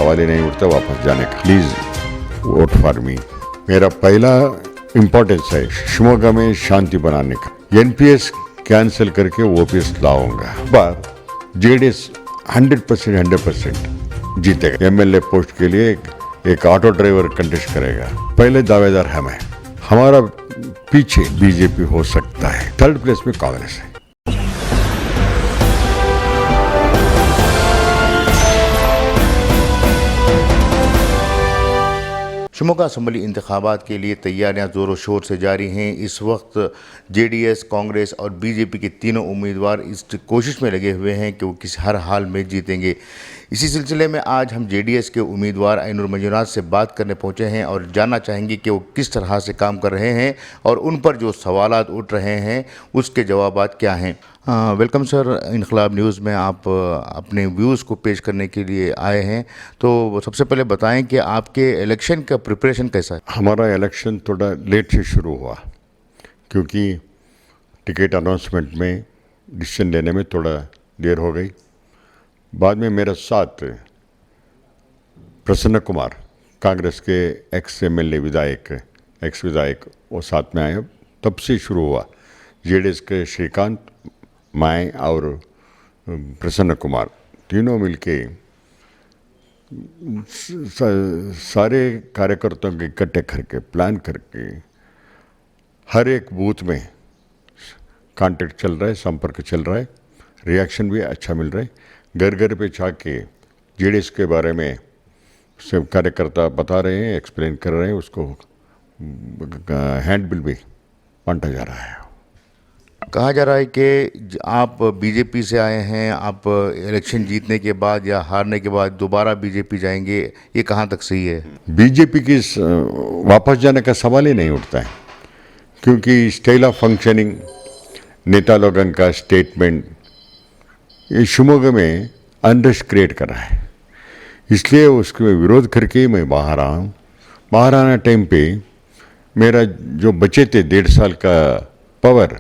सवाल ही नहीं उठता वापस जाने का। Please vote for me. मेरा पहला इम्पोर्टेंस है शिमोगा में शांति बनाने का। एनपीएस कैंसिल करके ओपीएस लाऊंगा। पर जेडीएस 100% जीतेगा। एमएलए पोस्ट के लिए एक ऑटो ड्राइवर कंटेस्ट करेगा। पहले दावेदार हमें, हमारा पीछे बीजेपी हो सकता है, थर्ड प्लेस में कांग्रेस है। शिमोगा असम्बली इंतखाबात के लिए तैयारियां ज़ोरों शोर से जारी हैं। इस वक्त जेडीएस, कांग्रेस और बीजेपी के तीनों उम्मीदवार इस कोशिश में लगे हुए हैं कि वो किसी हर हाल में जीतेंगे। इसी सिलसिले में आज हम जेडीएस के उम्मीदवार आइनुर मंजुनाथ से बात करने पहुंचे हैं और जानना चाहेंगे कि वो किस तरह से काम कर रहे हैं और उन पर जो सवालात उठ रहे हैं उसके जवाबात क्या हैं। वेलकम सर, इनकलाब न्यूज़ में आप अपने व्यूज़ को पेश करने के लिए आए हैं। तो सबसे पहले बताएं कि आपके इलेक्शन का प्रिपरेशन कैसा है? हमारा इलेक्शन थोड़ा लेट से शुरू हुआ क्योंकि टिकट अनाउंसमेंट में डिसीजन लेने में थोड़ा देर हो गई। बाद में मेरे साथ प्रसन्न कुमार, कांग्रेस के एक्स एमएलए एक्स विधायक, वो साथ में आए। तब से शुरू हुआ। जेडीएस के श्रीकांत, मैं और प्रसन्न कुमार तीनों मिलके सारे कार्यकर्ताओं के इकट्ठे करके प्लान करके हर एक बूथ में कांटेक्ट चल रहा है, संपर्क चल रहा है, रिएक्शन भी अच्छा मिल रहा है। घर घर पे जाके जेडीएस के बारे में सब कार्यकर्ता बता रहे हैं, एक्सप्लेन कर रहे हैं, उसको हैंडबिल भी बांटा जा रहा है। कहा जा रहा है कि आप बीजेपी से आए हैं, आप इलेक्शन जीतने के बाद या हारने के बाद दोबारा बीजेपी जाएंगे, ये कहाँ तक सही है? बीजेपी की वापस जाने का सवाल ही नहीं उठता है क्योंकि स्टाइल ऑफ फंक्शनिंग, नेता लोगों का स्टेटमेंट ये शिमोगा में अनरेस्ट क्रिएट कर रहा है। इसलिए उसके विरोध करके मैं बाहर आया हूँ। बाहर आने टाइम पे मेरा जो बचे थे 1.5 साल का पावर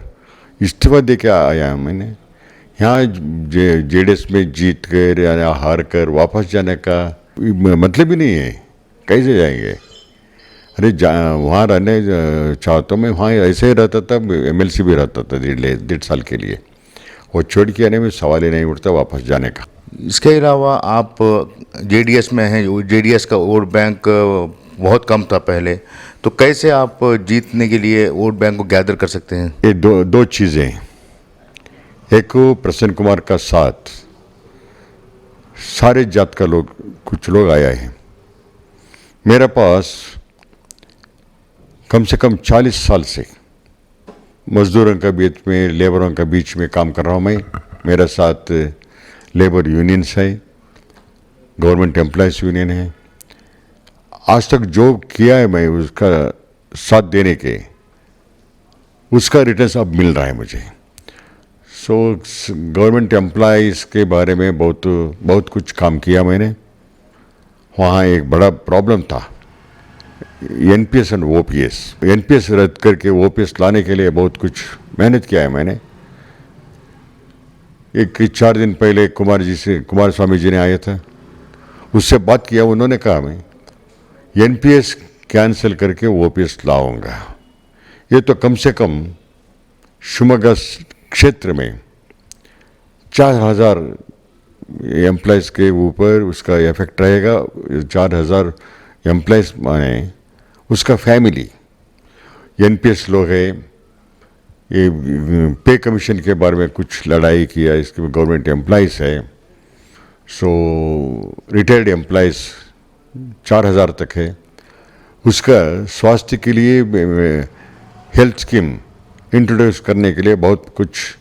इस्तीफा दे के आया हूँ मैंने। यहाँ जेडीएस में जीत कर या हार कर वापस जाने का मतलब ही नहीं है। कैसे जाएंगे? अरे वहाँ रहने चाहता हूँ मैं, वहाँ ऐसे ही रहता था, एमएलसी भी रहता था 1.5 साल के लिए। वो छोड़ के आने में सवाल ही नहीं उठता वापस जाने का। इसके अलावा आप जेडीएस में हैं, जेडीएस का वोट बैंक बहुत कम था पहले, तो कैसे आप जीतने के लिए वोट बैंक को गैदर कर सकते हैं? ये दो चीज़ें। एक प्रसन्न कुमार का साथ सारे जात का लोग, कुछ लोग आया है। मेरे पास कम से कम 40 साल से मजदूरों का बीच में, लेबरों का बीच में काम कर रहा हूँ मैं। मेरे साथ लेबर यूनियंस है, गवर्नमेंट एम्प्लॉयज़ यूनियन है। आज तक जो किया है मैं उसका साथ देने के, उसका रिटर्न्स अब मिल रहा है मुझे। सो गवर्नमेंट एम्प्लॉयज़ के बारे में बहुत कुछ काम किया मैंने। वहाँ एक बड़ा प्रॉब्लम था एनपीएस और ओपीएस। एनपीएस रद्द करके ओपीएस लाने के लिए बहुत कुछ मेहनत किया है मैंने। एक 4 दिन पहले कुमार स्वामी जी ने आया था, उससे बात किया। उन्होंने कहा मैं एनपीएस कैंसिल करके ओपीएस लाऊंगा। ये तो कम से कम शिमोगा क्षेत्र में 4000 एम्प्लॉयज़ के ऊपर उसका इफेक्ट रहेगा। 4000 एम्प्लॉयज़ माने उसका फैमिली। एनपीएस लोग है, ये पे कमीशन के बारे में कुछ लड़ाई किया, इसके गवर्नमेंट एम्प्लॉयज़ है। सो रिटायर्ड एम्प्लॉयज़ 4000 तक है। उसका स्वास्थ्य के लिए हेल्थ स्कीम इंट्रोड्यूस करने के लिए बहुत कुछ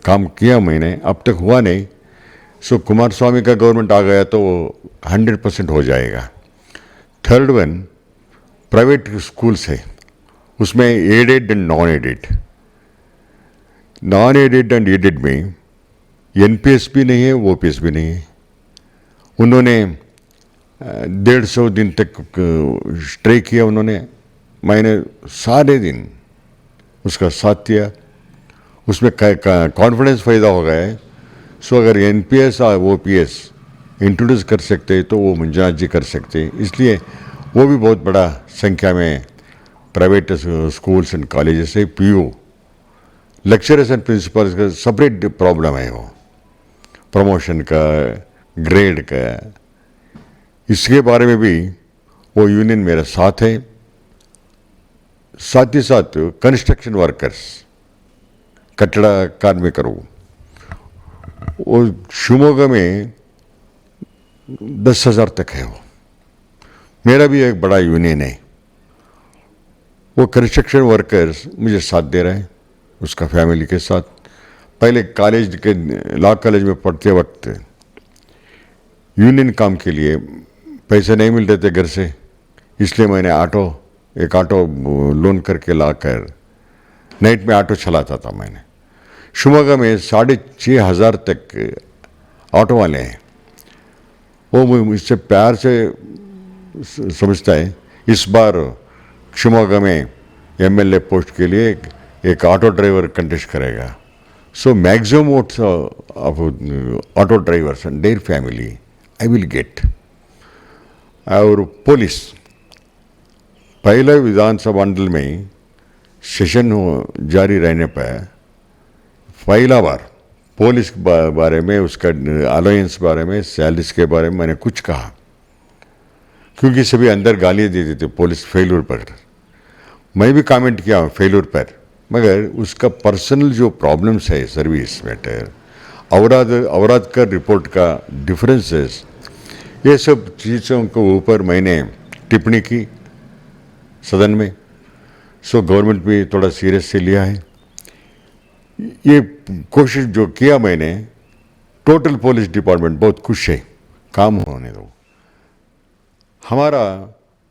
काम किया मैंने, अब तक हुआ नहीं। सो कुमार स्वामी का गवर्नमेंट आ गया तो वो 100% हो जाएगा। थर्ड वन, प्राइवेट स्कूल्स है, उसमें aided and non aided and aided में एनपीएस भी नहीं है, ओपीएस भी नहीं है। उन्होंने 150 दिन तक स्ट्राइक किया उन्होंने। मैंने सारे दिन उसका साथ दिया। उसमें कॉन्फिडेंस पैदा हो गया है। सो अगर एनपीएस और ओपीएस इंट्रोड्यूस कर सकते तो वो मंजुनाथ जी कर सकते, इसलिए वो भी बहुत बड़ा संख्या में प्राइवेट स्कूल्स एंड कॉलेजेस से पीयू लेक्चरर्स एंड प्रिंसिपल्स का सेपरेट प्रॉब्लम है, वो प्रमोशन का, ग्रेड का, इसके बारे में भी वो यूनियन मेरे साथ है। साथ ही साथ कंस्ट्रक्शन वर्कर्स, कಟ್ಟड़ कार्मिकರು, वो शिवमोगा में 10,000 तक है। वो मेरा भी एक बड़ा यूनियन है। वो कंस्ट्रक्शन वर्कर्स मुझे साथ दे रहे हैं, उसका फैमिली के साथ। पहले कॉलेज के लॉ कॉलेज में पढ़ते वक्त यूनियन काम के लिए पैसे नहीं मिलते थे घर से, इसलिए मैंने एक ऑटो लोन करके लाकर नाइट में ऑटो चलाता था। मैंने शिवमोगा में 6,500 तक ऑटो वाले हैं। वो मुझसे प्यार से समझता है। इस बार शिवमोगा में एमएलए पोस्ट के लिए एक ऑटो ड्राइवर कंटेस्ट करेगा। So maximum votes of auto drivers and their family I will get. और पुलिस, पहले विधानसभा मंडल में सेशन जारी रहने पर पहला बार पुलिस के बारे में, उसका अलायंस बारे में, सैलरीज के बारे में मैंने कुछ कहा, क्योंकि सभी अंदर गालियाँ देते थे पुलिस फेल्यूर पर। मैं भी कमेंट किया फेल्यूर पर, मगर उसका पर्सनल जो प्रॉब्लम्स है सर्विस मैटर, अवराध का रिपोर्ट का डिफरेंसेस, ये सब चीज़ों के ऊपर मैंने टिप्पणी की सदन में। सो गवर्नमेंट भी थोड़ा सीरियस से लिया है। ये कोशिश जो किया मैंने, टोटल पुलिस डिपार्टमेंट बहुत खुश है, काम होने दो। हमारा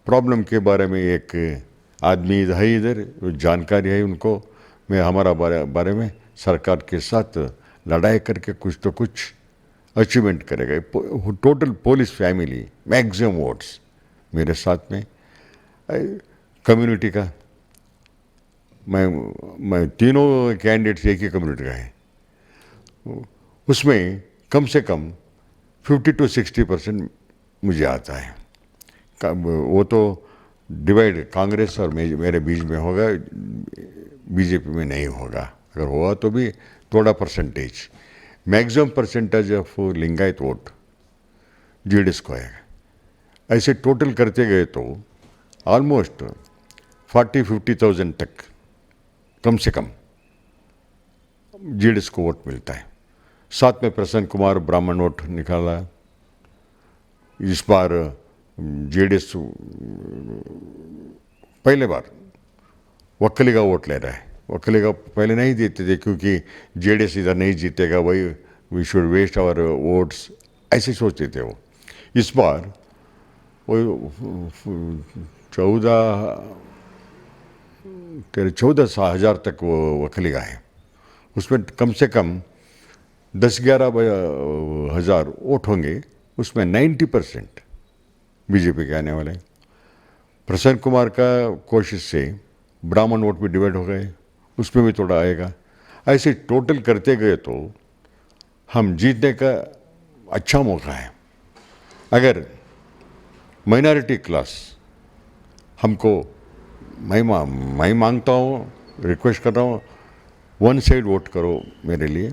प्रॉब्लम के बारे में एक आदमी है इधर, जानकारी है उनको, मैं हमारा बारे में सरकार के साथ लड़ाई करके कुछ तो कुछ अचीवमेंट करेगा। Total police family maximum votes मेरे साथ में। कम्युनिटी का मैं तीनों कैंडिडेट्स एक ही कम्युनिटी का है, उसमें कम से कम 50 to 60% मुझे आता है। वो तो डिवाइड कांग्रेस और मेरे बीच में होगा, बीजेपी में नहीं होगा। अगर हुआ तो भी थोड़ा percentage, maximum percentage of Lingayat vote JDS को आएगा। ऐसे टोटल करते गए तो ऑलमोस्ट 40-50,000 तक कम से कम जेडीएस को वोट मिलता है। साथ में प्रसन्न कुमार ब्राह्मण वोट निकाला। इस बार जेडीएस पहले बार वक्कलिगा वोट ले रहा है। वक्कलिगा पहले नहीं देते थे, क्योंकि जेडीएस इधर नहीं जीतेगा, वही we should waste our votes, ऐसे सोचते थे वो। इस बार वो 14,000 तक वो वक्कलिगा है। उसमें कम से कम 10-11 हज़ार वोट होंगे, उसमें 90% बीजेपी के आने वाले। प्रसन्न कुमार का कोशिश से ब्राह्मण वोट भी डिवाइड हो गए, उसमें भी थोड़ा आएगा। ऐसे टोटल करते गए तो हम जीतने का अच्छा मौका है। अगर माइनॉरिटी क्लास हमको, मैं मांगता हूँ, रिक्वेस्ट कर रहा हूँ, वन साइड वोट करो मेरे लिए।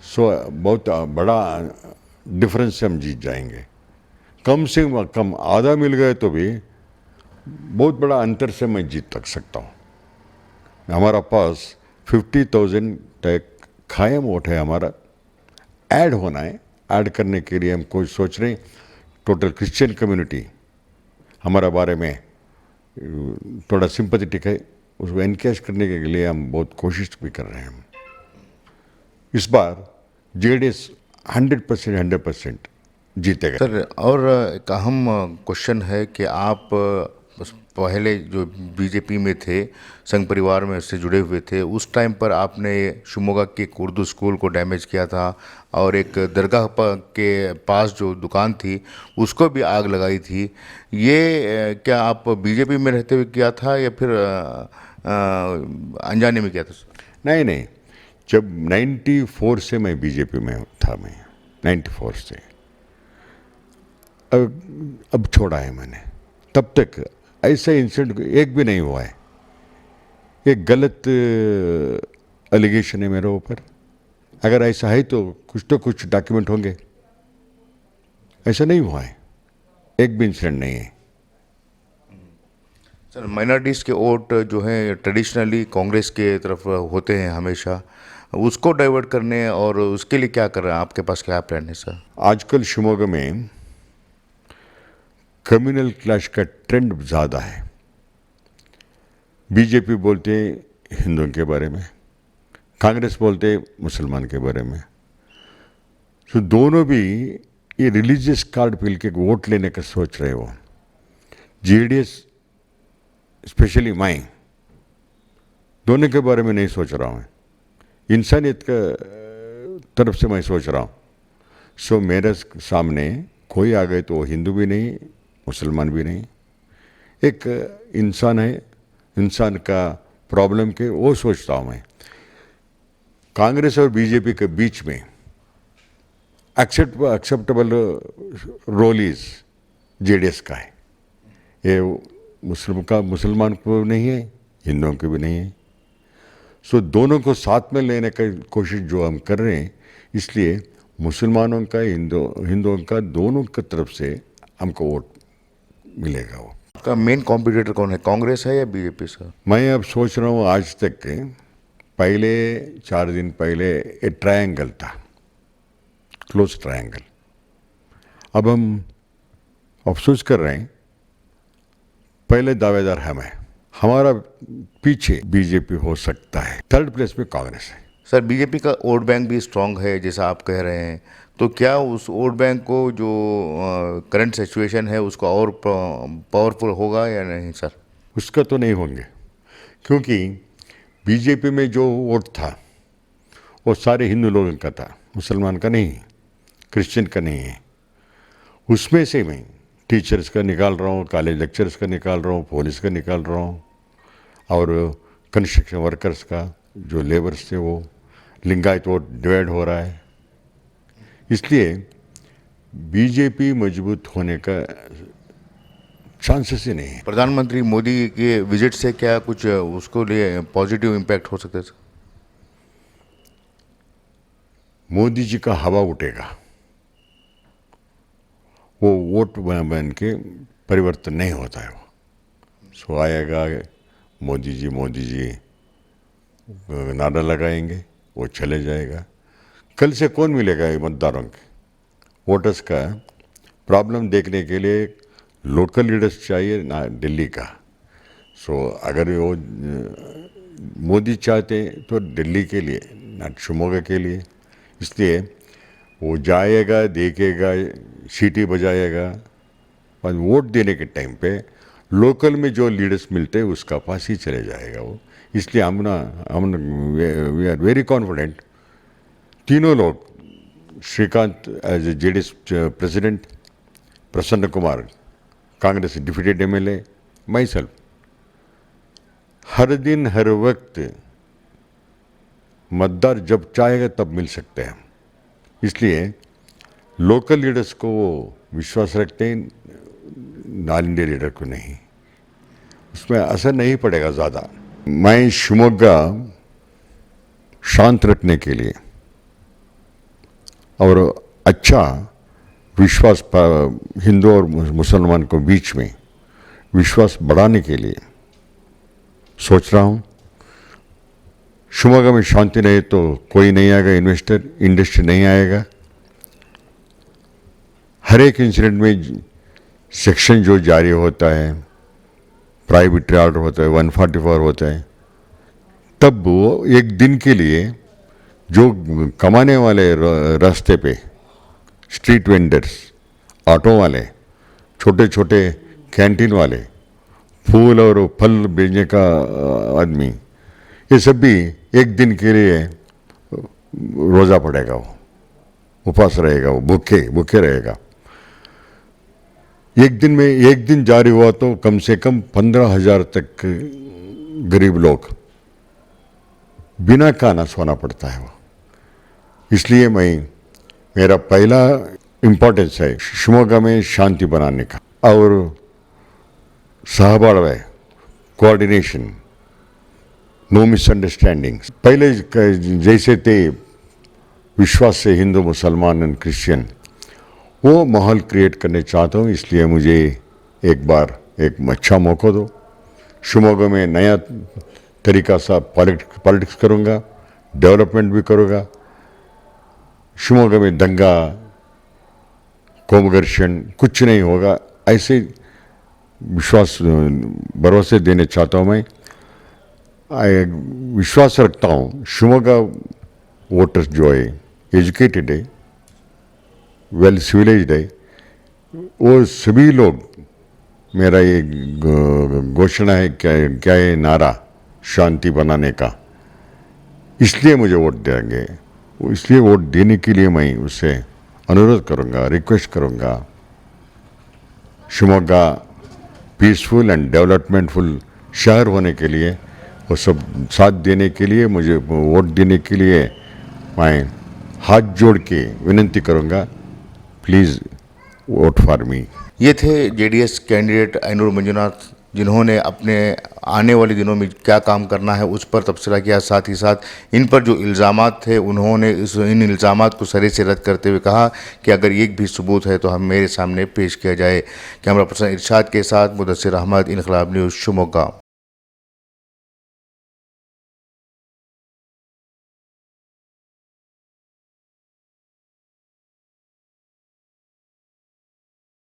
सो बहुत बड़ा डिफरेंस से हम जीत जाएंगे। कम से कम आधा मिल गए तो भी बहुत बड़ा अंतर से मैं जीत तक सकता हूँ। हमारा पास 50,000 तक कायम वोट है हमारा, ऐड होना है। ऐड करने के लिए हम कोई सोच रहे हैं। टोटल क्रिश्चियन कम्युनिटी हमारा बारे में थोड़ा सिंपैथेटिक है, उसको एनकरेज करने के लिए हम बहुत कोशिश भी कर रहे हैं। इस बार जेडीएस 100% जीतेगा। सर, और एक अहम क्वेश्चन है कि आप पहले जो बीजेपी में थे, संघ परिवार में उससे जुड़े हुए थे, उस टाइम पर आपने शिवमोगा के एक उर्दू स्कूल को डैमेज किया था और एक दरगाह के पास जो दुकान थी उसको भी आग लगाई थी। ये क्या आप बीजेपी में रहते हुए किया था या फिर अनजाने में किया था? नहीं, जब 94 से मैं बीजेपी में था, मैं 94 से अब छोड़ा है मैंने। तब तक ऐसा इंसिडेंट एक भी नहीं हुआ है। एक गलत एलिगेशन है मेरे ऊपर। अगर ऐसा है तो कुछ डॉक्यूमेंट होंगे। ऐसा नहीं हुआ है, एक भी इंसिडेंट नहीं है। सर, माइनॉरिटीज़ के वोट जो हैं ट्रेडिशनली कांग्रेस के तरफ होते हैं हमेशा, उसको डाइवर्ट करने और उसके लिए क्या कर रहे हैं, आपके पास क्या प्लान है सर? आजकल शिमोगा में कम्युनल क्लैश का ट्रेंड ज़्यादा है। बीजेपी बोलते हैं हिंदुओं के बारे में, कांग्रेस बोलते हैं मुसलमान के बारे में। तो दोनों भी ये रिलीजियस कार्ड मिल के वोट लेने का सोच रहे हो। जेडीएस स्पेशली मैं दोनों के बारे में नहीं सोच रहा हूँ, इंसानियत का तरफ से मैं सोच रहा हूँ। सो मेरे सामने कोई आ गए तो हिंदू भी नहीं, मुसलमान भी नहीं, एक इंसान है, इंसान का प्रॉब्लम के वो सोचता हूँ मैं। कांग्रेस और बीजेपी के बीच में एक्सेप्टेबल रोल इज जेडीएस का है। ये मुसलमान को नहीं है, हिंदुओं को भी नहीं है। सो दोनों को साथ में लेने का कोशिश जो हम कर रहे हैं, इसलिए मुसलमानों का हिंदुओं का दोनों की तरफ से हमको वोट मिलेगा। वो आपका मेन कॉम्पिटिटर कौन है, कांग्रेस है या बीजेपी सर? मैं अब सोच रहा हूँ, आज तक के पहले 4 दिन पहले एक ट्रायंगल था, क्लोज ट्रायंगल। अब हम अफसोस कर रहे हैं, पहले दावेदार हम हैं, हमारा पीछे बीजेपी हो सकता है, थर्ड प्लेस में कांग्रेस है। सर, बीजेपी का वोट बैंक भी स्ट्रांग है जैसा आप कह रहे हैं, तो क्या उस वोट बैंक को जो करंट सिचुएशन है उसको और पावरफुल होगा या नहीं सर? उसका तो नहीं होंगे, क्योंकि बीजेपी में जो वोट था वो सारे हिंदू लोगों का था, मुसलमान का नहीं, क्रिश्चियन का नहीं है। उसमें से मैं टीचर्स का निकाल रहा हूँ, कॉलेज लेक्चरर्स का निकाल रहा हूँ, पुलिस का निकाल रहा हूँ, और कंस्ट्रक्शन वर्कर्स का जो लेबर्स थे वो लिंगायत वोट डिवाइड हो रहा है। इसलिए बीजेपी मजबूत होने का चांसेस ही नहीं है। प्रधानमंत्री मोदी के विजिट से क्या कुछ उसको लिए पॉजिटिव इम्पैक्ट हो सकता है सर? मोदी जी का हवा उठेगा, वो वोट बन के परिवर्तन नहीं होता है। वो सो आएगा, मोदी जी नारा लगाएंगे, वो चले जाएगा। कल से कौन मिलेगा ये मतदारों के, वोटर्स का प्रॉब्लम देखने के लिए लोकल लीडर्स चाहिए ना दिल्ली का। सो अगर वो मोदी चाहते हैं तो दिल्ली के लिए, ना शिमोगा के लिए। इसलिए वो जाएगा, देखेगा, सीटी बजाएगा, और वोट देने के टाइम पे लोकल में जो लीडर्स मिलते हैं उसका पास ही चले जाएगा वो। इसलिए हम वी आर वेरी कॉन्फिडेंट, तीनों लोग, Shrikant as a JDS president, Prasanna Kumar Congress defeated MLA, myself, हर दिन हर वक्त मतदार जब चाहेगा तब मिल सकते हैं। इसलिए लोकल लीडर्स को वो विश्वास रखते हैं, नॉन इंडिया लीडर को नहीं। उसमें असर नहीं पड़ेगा ज़्यादा। मैं शिमोगा शांत रखने के लिए और अच्छा विश्वास हिंदू और मुसलमान को बीच में विश्वास बढ़ाने के लिए सोच रहा हूँ। शिमोगा में शांति नहीं तो कोई नहीं आएगा, इन्वेस्टर, इंडस्ट्री नहीं आएगा। हर एक इंसिडेंट में सेक्शन जो जारी होता है, प्राइवेट ऑर्डर होता है, 144 होता है, तब वो एक दिन के लिए जो कमाने वाले रास्ते पे, स्ट्रीट वेंडर्स, ऑटो वाले, छोटे छोटे कैंटीन वाले, फूल और फल बेचने का आदमी, ये सब भी एक दिन के लिए रोज़ा पड़ेगा, वो उपवास रहेगा, वो भूखे रहेगा। एक दिन जारी हुआ तो कम से कम 15,000 तक गरीब लोग बिना खाना सोना पड़ता है वो। इसलिए मेरा पहला इम्पोर्टेंस है शिमोगा में शांति बनाने का और सहबाड़ में कोऑर्डिनेशन, नो मिसअंडरस्टैंडिंग। पहले जैसे थे विश्वास से हिंदू मुसलमान एंड क्रिश्चियन, वो माहौल क्रिएट करने चाहता हूँ। इसलिए मुझे एक बार एक अच्छा मौका दो। शिमोगा में नया तरीका सा पॉलिटिक्स करूँगा, डेवलपमेंट भी करूँगा। शिमोगा में दंगा कोमघर्षण कुछ नहीं होगा, ऐसे विश्वास भरोसे देने चाहता हूँ। मैं विश्वास रखता हूँ शिमोगा वोटर्स जो है एजुकेटेड है, वेल सिविलाइज्ड है, वो सभी लोग, मेरा ये घोषणा है, क्या है नारा शांति बनाने का, इसलिए मुझे वोट देंगे। इसलिए वोट देने के लिए मैं उससे अनुरोध करूंगा, रिक्वेस्ट करूंगा। शिमोगा पीसफुल एंड डेवलपमेंटफुल शहर होने के लिए, वो सब साथ देने के लिए, मुझे वोट देने के लिए मैं हाथ जोड़ के विनती करूंगा, प्लीज़ वोट फॉर मी। ये थे जेडीएस कैंडिडेट ऐनुल मंजुनाथ, जिन्होंने अपने आने वाले दिनों में क्या काम करना है उस पर तबसरा किया। साथ ही साथ इन पर जो इल्ज़ामात थे उन्होंने इन इल्ज़ामात को सरे से रद्द करते हुए कहा कि अगर एक भी सबूत है तो हम मेरे सामने पेश किया जाए। कैमरा पर्सन इरशाद के साथ मुदस्सिर अहमद, इनकलाब न्यूज़, शिमोगा।